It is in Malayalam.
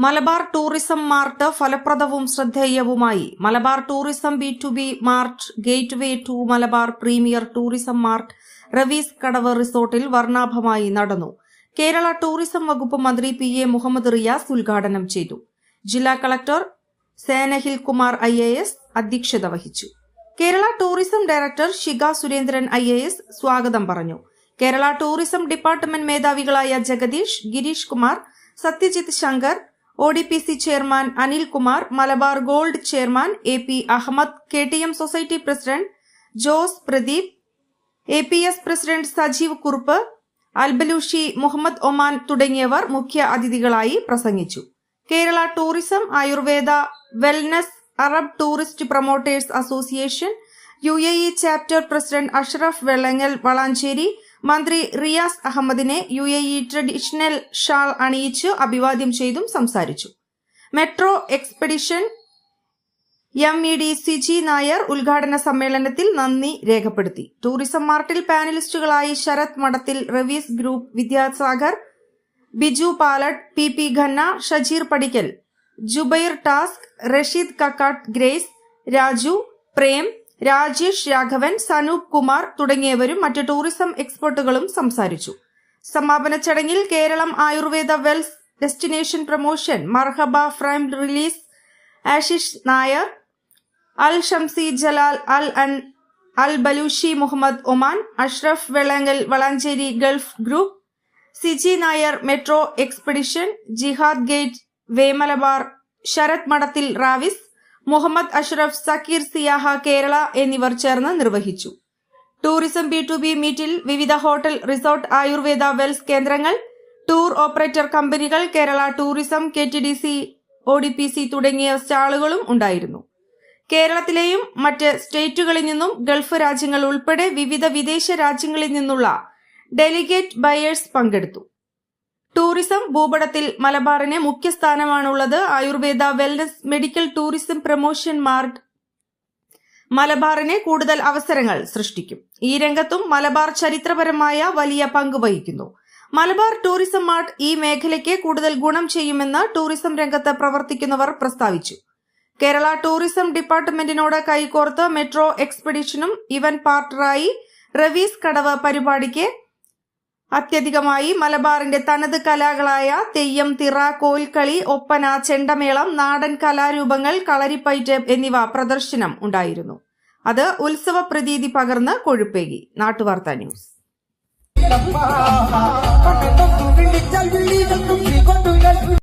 മലബാർ ടൂറിസം മാർട്ട് ഫലപ്രദവും ശ്രദ്ധേയവുമായി. Malabar tourism B2B mart gateway to Malabar premier tourism mart Raviz Kadavu റിസോർട്ടിൽ വർണ്ണാഭമായി നടന്നു. കേരള ടൂറിസം വകുപ്പ് മന്ത്രി PA മുഹമ്മദ് റിയാസ് ഉദ്ഘാടനം ചെയ്തു. ജില്ലാ കളക്ടർ സേനഹിൽ കുമാർ IAS അധ്യക്ഷത വഹിച്ചു. Kerala tourism director Shiga Surendran IAS സ്വാഗതം പറഞ്ഞു. കേരള ടൂറിസം ഡിപ്പാർട്ട്മെന്റ് മേധാവികളായ Jagadeesh, Girish Kumar, Satyajith Shankar, ODPC chairman Anil Kumar, Malabar gold chairman AP Ahammed, KTM society president Jose Pradeep, APS president Sajeev Kurup, Albalushi Muhammad Oman തുടങ്ങിയവർ മുഖ്യ അതിഥികളായി പ്രസംഗിച്ചു. Kerala tourism, Ayurveda, wellness, Arab tourist promoters association, UAE chapter president Ashraf Vellangal Valanchery മന്ത്രി റിയാസ് അഹമ്മദിനെ UAE ട്രഡീഷണൽ ഷാൾ അണിയിച്ച് അഭിവാദ്യം ചെയ്തും സംസാരിച്ചു. Metro expedition MED Siji Nair ഉദ്ഘാടന സമ്മേളനത്തിൽ നന്ദി രേഖപ്പെടുത്തി. ടൂറിസം മാർട്ടിൽ പാനലിസ്റ്റുകളായി Sarath Madathil, Raviz group, Vidyasagar, Biju Palatt, PP Khanna, Shajeer Padikkal, Jubair task, Rasheed Kakkatt, Grace, Raju, Prem, Rajesh Raghavan, Sanoop Kumar തുടങ്ങിയവരും മറ്റ് ടൂറിസം എക്സ്പെർട്ടുകളും സംസാരിച്ചു. സമാപന ചടങ്ങിൽ Keralam Ayurveda wells destination promotion മർഹബ frame release Ashish Nair, Al Shamsi Jalal, Al Balushi Muhammad Oman, Ashraf Vellangal Valanchery Gulf group, Siji Nair metro expedition, ജിഹാദ് ഗേറ്റ് വേ മലബാർ, ശരത് മഠത്തിൽ റാവിസ്, മുഹമ്മദ് അഷ്റഫ്, സക്കീർ സിയാഹ കേരള എന്നിവർ ചേർന്ന് നിർവഹിച്ചു. ടൂറിസം B2B മീറ്റിൽ വിവിധ ഹോട്ടൽ, റിസോർട്ട്, ആയുർവേദ വെൽസ് കേന്ദ്രങ്ങൾ, ടൂർ ഓപ്പറേറ്റർ കമ്പനികൾ, കേരള ടൂറിസം, KTDC, ODPC തുടങ്ങിയ സ്റ്റാളുകളും ഉണ്ടായിരുന്നു. കേരളത്തിലെയും മറ്റ് സ്റ്റേറ്റുകളിൽ നിന്നും ഗൾഫ് രാജ്യങ്ങൾ ഉൾപ്പെടെ വിവിധ വിദേശ രാജ്യങ്ങളിൽ നിന്നുള്ള ഡെലിഗേറ്റ് ബയേഴ്സ് പങ്കെടുത്തു. ടൂറിസം ഭൂപടത്തിൽ മലബാറിന് മുഖ്യ സ്ഥാനമാണുള്ളത്. Ayurveda, wellness, medical tourism promotion mart മലബാറിന് കൂടുതൽ അവസരങ്ങൾ സൃഷ്ടിക്കും. ഈ രംഗത്തും മലബാർ ചരിത്രപരമായ വലിയ പങ്ക് വഹിക്കുന്നു. മലബാർ ടൂറിസം മാർട്ട് ഈ മേഖലയ്ക്ക് കൂടുതൽ ഗുണം ചെയ്യുമെന്ന് ടൂറിസം രംഗത്ത് പ്രവർത്തിക്കുന്നവർ പ്രസ്താവിച്ചു. കേരള ടൂറിസം ഡിപ്പാർട്ട്മെന്റിനോട് കൈകോർത്ത് മെട്രോ എക്സ്പെഡിഷനും ഇവന്റ് പാർട്ണറായി റവീസ് കടവ് പരിപാടിക്ക് അത്യധികമായി മലബാറിന്റെ തനത് കലകളായ തെയ്യം, തിറ, കോൽക്കളി, ഒപ്പന, ചെണ്ടമേളം, നാടൻ കലാരൂപങ്ങൾ, കളരിപ്പയറ്റ് എന്നിവ പ്രദർശനം ഉണ്ടായിരുന്നു. അത് ഉത്സവ പ്രതീതി പകർന്ന് കൊഴുപ്പേകി. നാട്ടുവാർത്ത ന്യൂസ്.